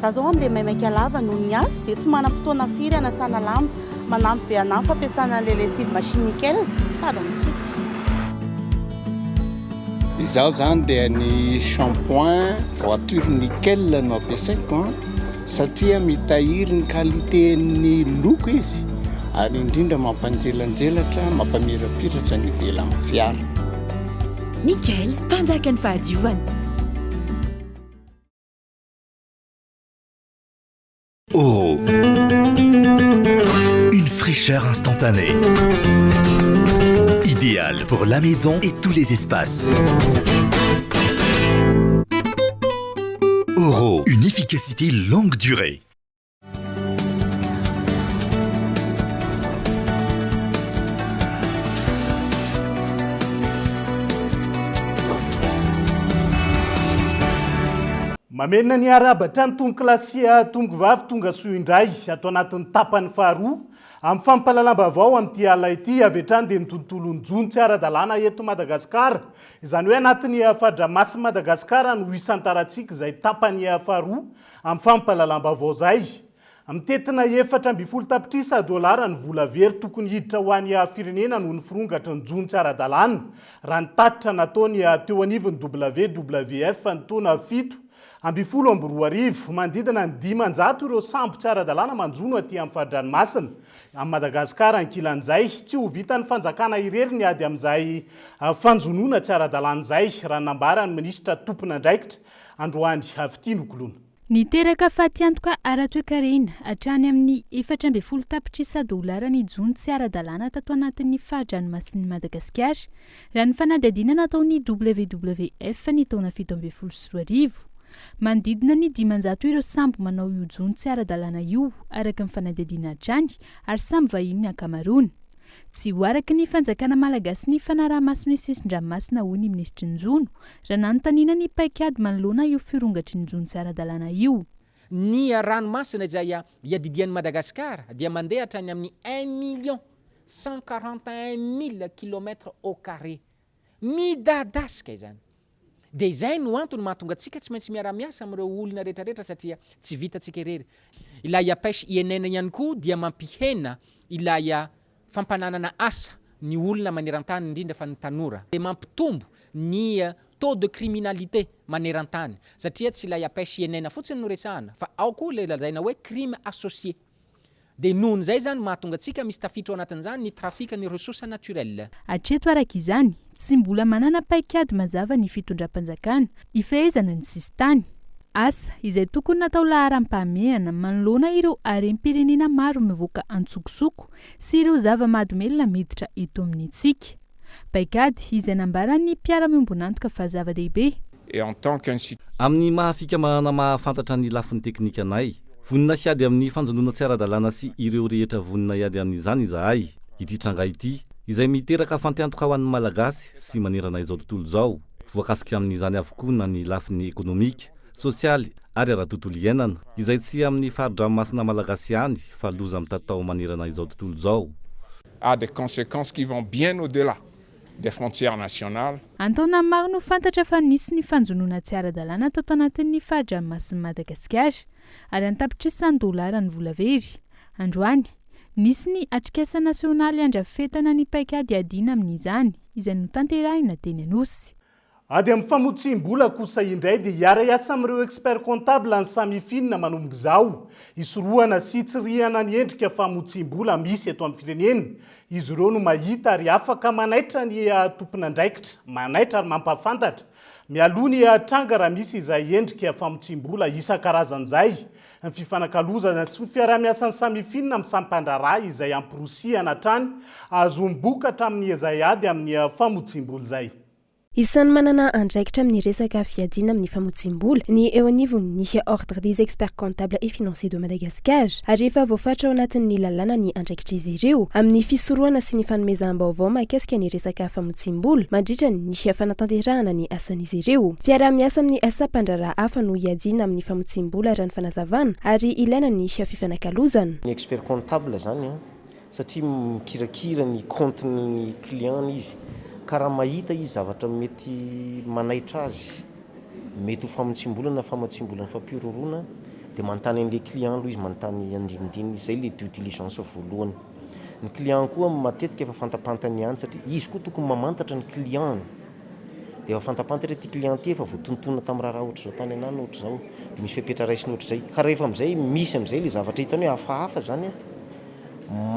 Za zao amin'ilay maimaiky lava no ny asa dia tsy manam-potoana firy anasana lamba, manampy be anahy fampiasana an'ilay lessive machine nickel sady mitsitsy. Izaho zany dia ny shampoing voiture nickel no ampiasaiko satria mitahiry ny qualité-ny loko izy ary indrindra mampanjelanjelatra mampamirapiratra ny ivelan'ny fiara. Nickel, mpanjaka ny fahadiovana. Oro. Une fraîcheur instantanée. Idéal pour la maison et tous les espaces. Oro, une efficacité longue durée. mamena ny arabatra ny tongo klasia tongo vavy tonga soa indray atao anatin'ny tapany faharoa amin'ny fampalalam-bavao amin'ity ala ity avy hatrany dia ny tontolo ny jony tsy ara-dalàna eto Madagasikara. Izany hoe anatin'ny fahadramasy Madagasikara no isan-tarantsika izay tapany faharoa amin'ny fampalalam-bavao zay. Amin'ny tetina 4.7 tapitrisa dolara ny vola very tokony hiditra ho an'ny firenena noho ny firongatra ny jony tsy ara-dalàna raha ny tatitra nataony teo anivon'ny WWF ny taona 7.12 mandidina ny 500 ireo sambo tsy ara-dalàna manjono aty amin'ny fahadranomasina. Amin'ny Madagasikara ankilan'izay tsy ho vitan'ny fanjakana irery ny ady amin'izay fanjonoana tsy ara-dalàna izay raha nambara ny minisitra tompon'andraikitra Androany Havitinokolona. Niteraka fatiantoka ara-toekarena hatrany amin'ny 4.7 tapitrisa dolara ny jony tsy ara-dalàna tato anatin'ny fahadranomasin'i Madagasikara raha ny fanadihadiana nataon'ny WWF ny taona 7.12. Mandidina ny 500 ireo sambo manao io jony tsy ara-dalàna io araka ny fanadihadiana hatrany ary sambo vahiny ankamaroany. Tsy ho araka ny fanjakana malagasy ny fanaraha-masony sisin-dranomasina hoy ny ministry Njono raha nanontaniana ny paikady manoloana io firongatry ny jony tsy ara-dalàna io. Ny ranomasina izay iadidian'i Madagasikara dia mandeha hatrany amin'ny 1,141,000 kilomètres au carré. Midadasika izany. Dia izay no antony mahatonga antsika tsy maintsy miara-miasa amin'ireo olona rehetrarehetra satria tsy vitantsika irery. Ilay pêche INN ihany koa dia mampihena ilay fampananana asa ny olona maneran-tany indrindra fa ny tanora. Dia mampitombo ny taux de criminalité maneran-tany satria tsy ilay pêche INN fotsiny no resahana fa ao koa ilay lazaina hoe crime associé. Dia nohon' izay zany mahatonga antsika misy tafiditra ao anatin'izany ny trafika ny ressources naturelles. Hatreto araka izany tsy mbola manana paikady mazava ny fitondram-panjakana ifehezana ny sistany. Asa izay tokony natao laharam-pahamehana manoloana ireo harem-pirenena maro mivoaka antsokosoko sy ireo zava-mahadomelona miditra eto amin'ny tsika. Paikady izay nambaran'ny mpiara-miombonantoka fa zava-dehibe. Amin'ny mahafikamana mahafantatra ny lafin'ny teknika anay, vonina hiady amin'ny fanjanona tsy ara-dalàna sy ireo rehetra vonina hiady amin'izany izahay. Ity tranga ity izay miteraka fanteantoka ho an'ny malagasy sy manerana izao tontolo izao. Voakasika amin'izany avokoa na ny lafiny ekonomika, sosialy ary ara-tontolo iainana izay tsy amin'ny fahadranomasina malagasy ihany fa loza amin'ny tatao manerana izao tontolo izao. A des conséquences qui vont bien au-delà des frontières nationales. Antaona maro no fantatra fa nisy ny fanjonoana tsy ara-dalàna tato anatin'ny fahadranomasin'i Madagasikara ary an-tapitrisa dolara ny vola very. Androany nisy ny atrikasa nasionaly andrafetana ny paikady adiana amin'izany izay no tanterahina teny Anosy. Ady amin'ny famotsim-bola kosa indray dia hiara-iasa amin'ireo expert comptable ny samifinina manomboka izao hisorohana sy tsirihana ny endrika famotsim-bola misy eto amin'ny firenena. Izy ireo no mahita ary afaka manaitra ny tompon'andraikitra, manaitra ary mampafantatra. Mialoha ny tranga raha misy izay endrika famotsim-bola isan-karazan'izay. Ny fifanakalozana sy fiara-miasan'ny samifinina amin'ny sampandraraha izay amporosihana hatrany azo mibokatra amin'ny izay ady amin'ny famotsim-bola izay. Isan'ny manana andraikitra amin'ny resaka fiadiana amin'ny famotsim-bola ny eo anivony ny ordre des experts comptables et financiers de Madagascar ary efa voafatra ao anatin'ny lalàna ny andraikitra izy ireo amin'ny fisorohana sy ny fanomezam-baovao mahakasika ny resaka famotsim-bola mandritra ny fanatanterahana ny asan'izy ireo. Fiara-miasa amin'ny asa-pandraraha hafa no iadiana amin'ny famotsim-bola raha ny fanazavana ary ilaina ny fifanakalozana. Ny expert comptable zany satria mikirakira ny compte-ny client izy. Karaha mahita izy zavatra mety manaitra azy, mety ho famotsim-bola na famotsim-bola ny fampiroroana dia manontany an'ilay client aloha izy manontany andinindiny izay le due diligence voalohany. Ny client koa matetika efa fantapantany ihany satria izy koa tokony mamantatra ny client dia efa fantapantatra ity client ity efa voatontonona tamin'ny raha ohatra izao tany anany ohatra izao dia misy fepetra raisiny ohatra izay. Ka rehefa amin'izay misy amin'izay le zavatra hitany hoe hafahafa zany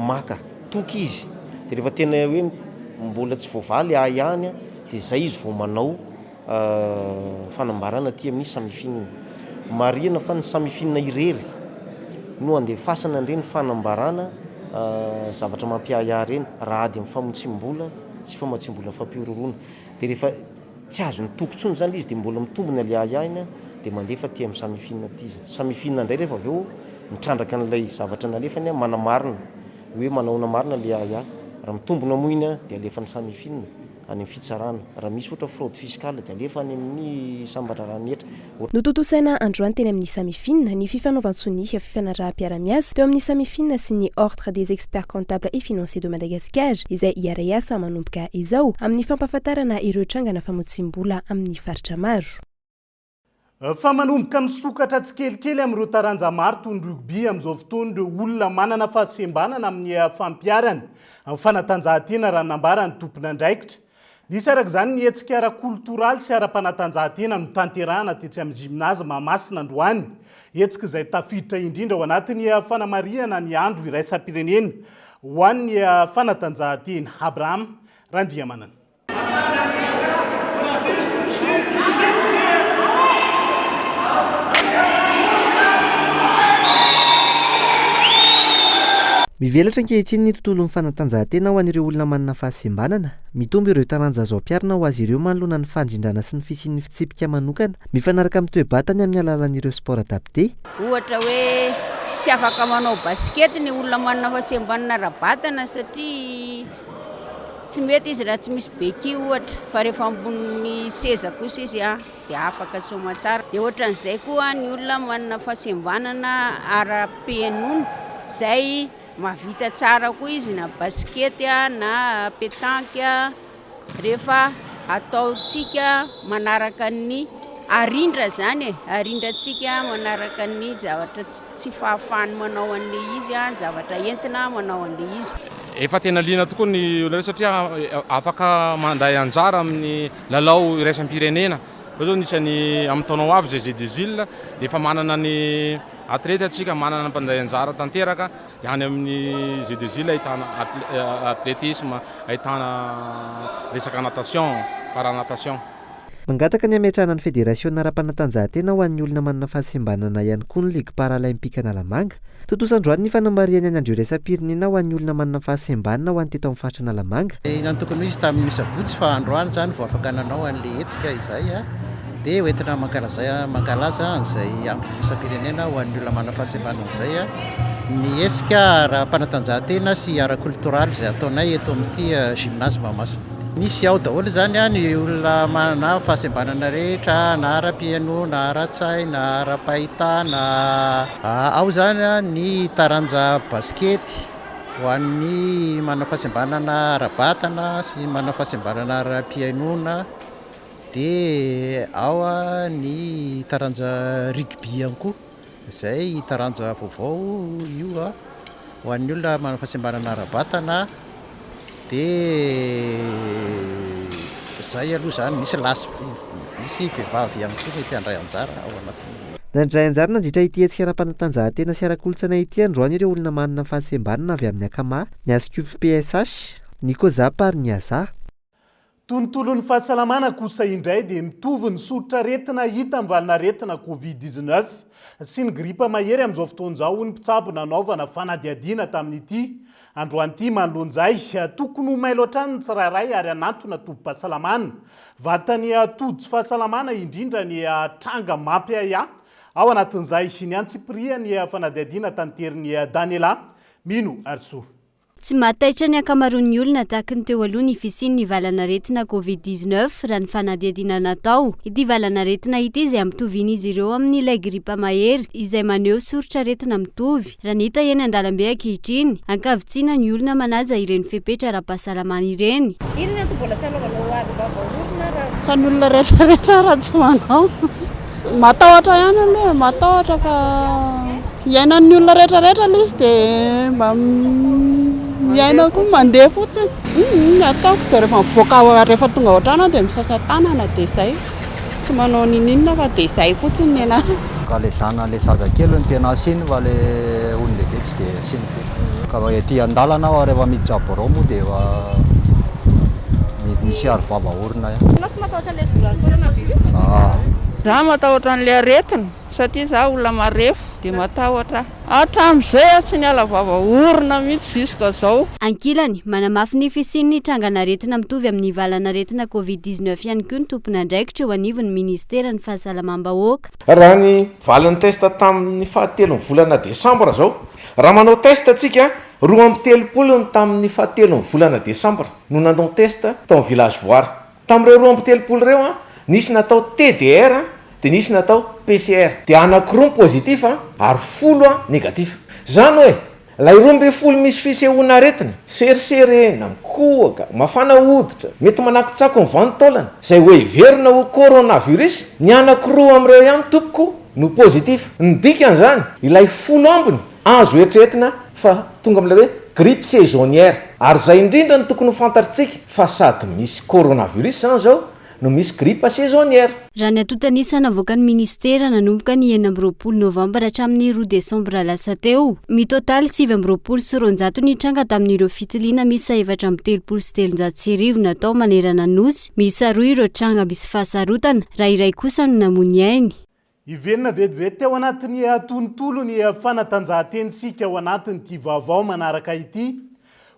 maka toky izy dia rehefa tena hoe mbola tsy voavaly ihany dia izay izy vao manao fanambarana aty amin'ny samifinina. Marihana fa ny samifinina irery no andefasana ireny fanambarana zavatra mampiahiahy ireny raha ady amin'ny famotsim-bola sy famotsim-bola fampiroroana. Dia rehefa tsy azo ny tokontsony zany izy dia mbola mitombona ilay ahihahina dia mandefa aty amin'ny samifinina aty izy. Samifinina indray rehefa avy eo mitrandraka n'ilay zavatra nalefany manamarina hoe manao namarina ilay ahiahy. Raha mitombona moa iny dia alefany samifinina any amin'ny fitsarana raha misy ohatra fraude fiscale dia alefa any amin'ny sambararany etra. Nototosaina androany teny amin'ny samifina ny fifanaovan-tsonihy fifanaraha-piara-miasa teo amin'ny samifina sy ny ordre des experts comptables et financiers de Madagascar izay hiara-iasa manomboka izao amin'ny fampahafantarana ireo trangana famotsim-bola amin'ny faritra maro. Fa manomboka misokatra tsikelikely amin'ireo taranja maro toy ny rugby amin'izao fotoana ireo olona manana fahasembanana amin'ny fampiarana amin'ny fanatanjahantena raha nambarany tompona andraikitra. Nisy araka izany ny hetsika ara-koltoraly sy ara-panatanjahantena no tanterahana tetsy amin'ny gymnase Mahamasina androany. Hetsika izay tafiditra indrindra ao anatin'ny fanamariana ny andro iraisam-pirenena ho an'ny fanatanjahantena. Abraham Randriamanana. Mivelatra ankehitriny ny tontolon'ny fanatanjahantena ho an'ireo olona manana fahasembanana. Mitombo ireo taranja azo ampiarina ho azy ireo manoloana ny fandrindrana sy ny fisian'ny fitsipika manokana mifanaraka amin'ny toe-batany amin'ny alalan'ireo sport adapté. Ohatra hoe tsy afaka manao baskety ny olona manana fahasembanana ara-batana satria tsy mety izy raha tsy misy beky ohatra, fa rehefa ambony seza kosa izy dia afaka soma tsara. Dia ohatran'izay koa ny olona manana fahasembanana ara-pihainoana izay mahavita tsara koa izy na baskety na pétanque rehefa ataotsika manaraka ny arindra zany arindrantsika manaraka ny zavatra tsy fahafahany manao an'le izy zavatra entina manao an'le izy. Efa tena liana tokoa ny olona satria afaka manday anjara amin'ny lalao iraisam-pirenena. Zao nisany amin'ny taonao avy zay des îles dia efa manana ny atleta atsika manana ny mpanday anjara tanteraka ihany amin'ny Jeux des îles ahitana atletisme, ahitana resaka natation, para-natation. Mangataka ny ametrahana ny federasiona ara-panatanjahantena ho an'ny olona manana fahasembanana ihany koa ny ligue paralympique Analamanga. Totosandroany ny fanambariany any andreo iraisam-pirenena ho an'ny olona manana fahasembanana ho an'ny teto amin'ny faritra Analamanga. Inany tokony izy tamin'ny sabotsy fa androany zany vao afaka nanao an'le hetsika izay dia hoentina mankalaza an'izay iraisam-pirenena ho an'ny olona manana fahasembanana izay ny hetsika ara-panatanjahantena sy ara-kultoraly izay ataonay eto amin'ity gymnase Mahamasina. Nisy ao daholo zany ny olona manana fahasembanana rehetra na ara-pihaino na ara-tsay na ara-pahitana. Ao zany ny taranja baskety ho an'ny manana fahasembanana ara-batana sy manana fahasembanana ara-pihainona. Dia ao ny taranja rugby ihany koa izay taranja vaovao io ho an'ny olona manana fahasembanana ara-batana. Dia izay aloha zany misy lasy misy vehivavy ihany koa mety handray anjara ao anatiny. Nandray anjara nandritra ity hetsika ara-panatanjahantena sy ara-kolontsaina ity androany ireo olona manana fahasembanana avy amin'ny akama ny ASCUF PSH ny Kozapa ary ny Aza. Tontolon'ny fahasalamana kosa indray dia mitovy ny sotra aretina hita amin'ny valinaretina Covid-19 sy ny gripa mahery amin'izao fotoan'izao ny mpitsabo nanaovana fanadiadiana tamin'ity androany ity manoloan'izay tokony ho mailo hatrany ny tsirairay ary anantona tobim-pahasalamana vatany atody sy fahasalamana indrindra ny tranga mampyaya ao anatin'izay ny antsipria ny fanadiadiana tanteriny Daniela Mino Arso. Tsy mataitra ny akamaroan'ny olona tahaka ny teo aloha ny fisian'ny valanaretina Covid-19 raha ny fanadiadiana natao. Ity valanaretina ity izay ampitoviny ireo amin'ilay gripa mahery izay maneho soritra aretina mitovy. Raha ny hita eny an-dalambe ankehitriny, ankavitsiana ny olona manaja ireny fepetra ara-pahasalamana ireny. Inona no mbola tsy anaovana hoary vava-orona raha? Fa ny olona rehetrarehetra raha tsy manao. Matahotra ihany aloha, matahotra fa iainan'ny olona rehetrarehetra ilay izy dia mba miaina koa mandeha fotsiny. Ataoko dia rehefa mivoaka rehefa tonga ao an-trano dia misasa tanana dia izay. Tsy manao ninina fa dia izay fotsiny ny anahy. Ka le zana le zazakely no tena asiny fa le olon-dehibe tsy dia asiny. Ka ety an-dalana aho rehefa miditra borao moa dia misy aro vava orona ihany. Tsy matahotra ilay volankorana biby? Za matahotra an'ilay aretina satria za olona marefo dia matahotra. Hatramin'izay tsy niala vava orona mihitsy juska zao. Ankilany manamafy ny fisian'ny tranganaretina mitovy amin'ny valanaretina Covid-19 ihany koa ny tompona andraikitra eo anivon'ny ministera ny fahasalamam-bahoaka. Raha ny valin'ny testa tamin'ny 7 volana Desambra zao, raha manao test atsika 2 tamin'ny 7 volana desambra no nandao testa tao amin'ny village voary. Tamin'ireo 2 reo a nisy natao TDR dia nisy natao PCR. Dia anankiroa positif ary 10 négatif. Zany hoe lay 12 misy fisehoana aretina, seriserena, mikohaka, mafana hoditra, mety manakotsako ny vanitaolana, izay hoe iverina ho coronavirus, ny anankiroa amin'ireo ihany tompoko no positif. Ny dikan'izany ilay 10 ambiny azo eritreretina fa tonga amin'ilay hoe grippe saisonnière. Ary izay indrindra no tokony ho fantatritsika fa sady misy coronavirus zany zao no misy grippe saisonnière. Raha ny atotanisana avoaka ny ministera nanomboka ny 9 novambra hatramin'ny 2 desambra lasa teo. Mitotaly 7 sy 900 ny tranga tamin'ireo fitiliana misy 4 sy 309 natao manerana nosy. Misy 2 ireo tranga misy fahasarotana, raha iray kosa no namony ainy. Ivenina vetivety teo anatin'ny tontolo ny fanatanjahan-tentsika ao anatin'ity vaovao manaraka ity.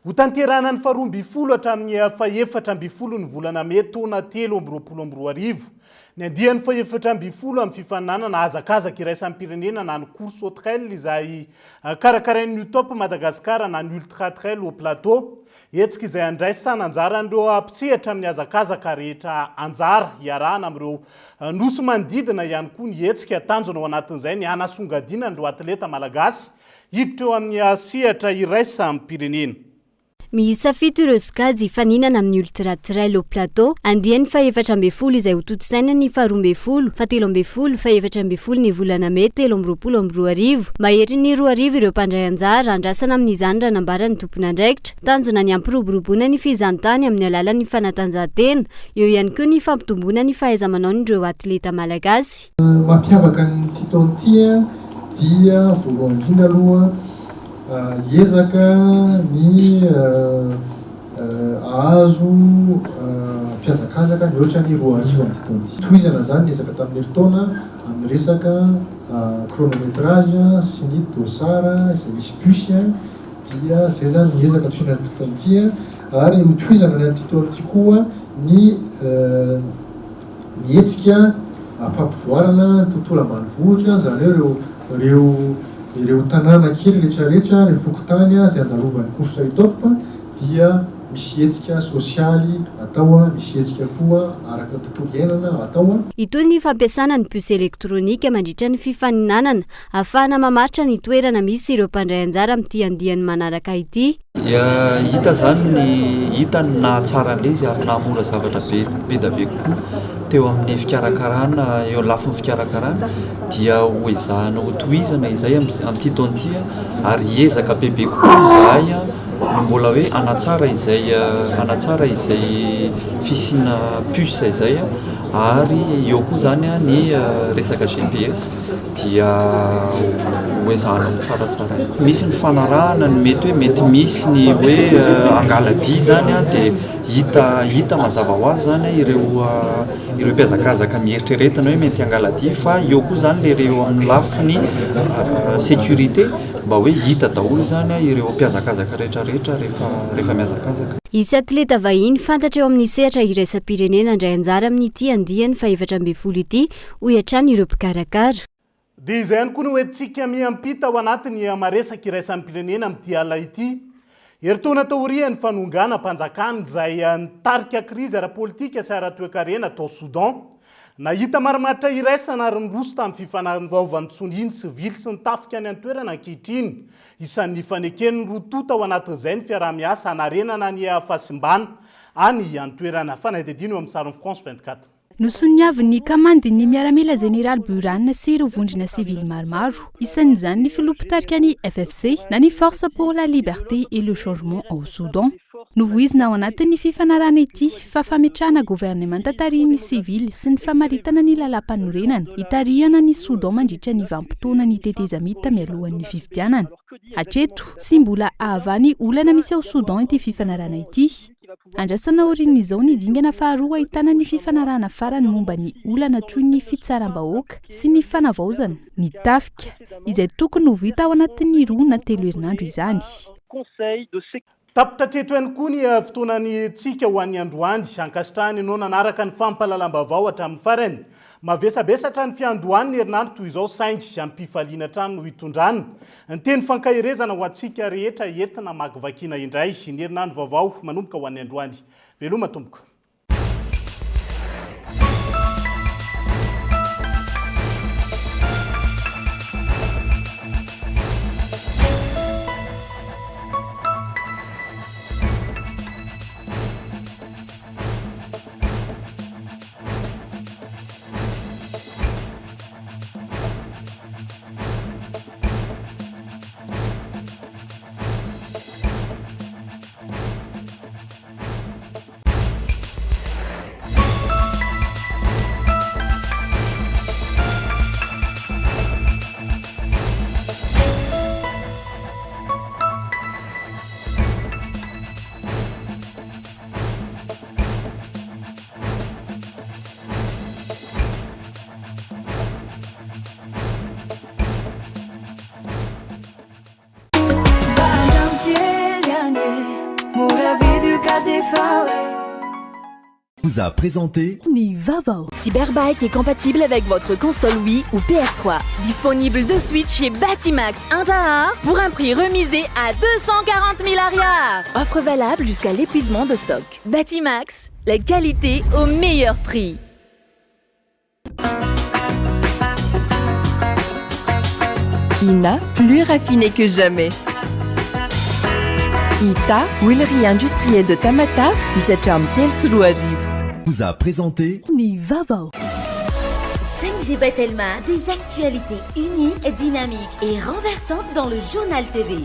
Ho tanterana ny 12 hatramin'ny 14 ny volana May taona 2023. Ny andihan'ny 14 amin'ny fifaninanana hazakazaka iraisampirenena na ny course au trail izay karakarain'ny top Madagasikara na ny ultra trail au plateau. Etsika izay andraisana anjara andreo ampitsehatra amin'ny hazakazaka rehetra anjara iarahana amin'ireo nosy manodidina ihany koa ny etsika tanjona ao anatin'izay ny hanasongadina andreo atleta malagasy hiditra eo amin'ny sehatra iraisampirenena. Miisa 7 ireo sokajy ifaninana amin'ny ultra trail au plateau, andiany 14 izay ho totosaina ny 12, 17, 14 ny volana May 2023. Mahery ny 2 ireo mpandray anjara andrasana amin'izany raha nambarany tompony andraikitra, tanjona ny ampiroboroboana ny fizantany amin'ny alalan'ny fanatanjahantena, eo ihany koa ny fampitomboana ny fahaiza-manaon'ireo atleta malagasy. Mampiavaka ny titontia dia voalohany indrindra aloha ezaka ny azo mpiazakazaka ny ohatra ny 2 arivo amin'ny titonty. Tohizana zany ezaka tamin'ny herintaona amin'ny resaka chronométrage sy ny dosara izay misy bus dia zay zany ny ezaka tohizana ny titonty. Ary tohizana ny titonty koa ny etsika fampivoarana tontolo ambanivohitra, zany ireo tanàna kely rehetrarehetra re fokotany izay andalovan'ny course top dia misy etsika sosialy atao, misy etsika koa araka ny tontolo iainana atao. Itony ny fampiasana ny puce elektronika mandritra ny fifaninanana ahafahana mamaritra ny toerana misy ireo mpandray anjara amin'ity andiany manaraka ity. Hita zany ny hitany na tsara lezy ary na mora zavatra be da be kokoa teo amin'ny fikarakarana, eo lafin'ny fikarakarana dia hoezahana ho tohizana izay amin'ity taontia ary ezaka bebe kokoa izahay mbola hoe anatsara izay fisina puce izay ary eo koa zany ny resaka GPS dia hoezahana ho tsaratsara. Misy ny fanarahana ny mety misy ny hoe angaladi zany dia hita mazava ho azy zany ireo mpiazakazaka mieritrereta hoe mety angaladi, fa eo koa zany lereo amin'ny lafiny sécurité mba hoe hita daholo zany ireo mpiazakazaka rehetrarehetra rehefa miazakazaka. Isy atleta vahiny fantatra eo amin'ny sehatra iraisam-pirenena andray anjara amin'ity andiany 14 ity ho iatrany ireo mpikarakara. Dia izay ihany koa no hoentsika miampita ao anatin'ny maresaka iraisam-pirenena amin'ity ala ity. Heritaona taorian'ny fanongana mpanjakana izay nitarika krizy ara-politika sy ara-toekarena tao Soudan. Nahita marimaritra iraisana ary niroso tamin'ny fifanavaovan'ny tsoniny sivily sy nitafika ny antoerana ankehitriny. Isan'ny fanekeny rotota ao anatin'izay ny fiarah-miasa hanarenana ny fahasimbana any antoerana. Fanadidino amin'ny sariny France 24. Nosoniavin'ny kamandin'ny miaramila Général Buran sy ireo vondrona sivily maromaro, isan'izany ny filopitarika ny FFC na ny Force pour la Liberté et le Changement au Soudan. Novoizina ao anatin'ny fifanarana ity fa fametrahana gouvernemanta tarihiny sivily sy ny famaritana ny lalam-panorenana hitarihana ny Soudan mandritra ny vanim-potoana ny tetezamita mialohan'ny fifidianana. Hatreto tsy mbola ahavany olana misy ao Soudan ity fifanarana ity. Andrasana orin'izao ny dingana faharoa ahitana ny fifanarana farany momba ny olana toy ny fitsaram-bahoaka sy ny fanavaozana ny tafika izay tokony ho vita ao anatin'ny 2 na 3 herinandro izany. tapitra treto ihany koa ny fotoanany tsika ho an'ny androany ankasitrahany ianao nanaraka ny fampahalalam-bavao hatramin'ny farany mavesabesatra ny fiandohany ny herinandro toy izao saingy ampifaliana trano no hitondrany ny teny fankahirezana ho antsika rehetra entina makivakiana indray ny herinandro vaovao manomboka ho an'ny androany veloma tomboka. Vous a présenté Nivavo. Cyberbike est compatible avec votre console Wii ou PS3. Disponible de suite chez Batimax Inter pour un prix remisé à 240 000 arrières. Offre valable jusqu'à l'épuisement de stock. Batimax, la qualité au meilleur prix. INA, plus raffiné que jamais. ITA, huilerie industrielle de Tamata, Isacham Telsuruariv. Vous a présenté Nivavo. 5G Batelma, des actualités uniques, dynamiques et renversantes dans le journal TV.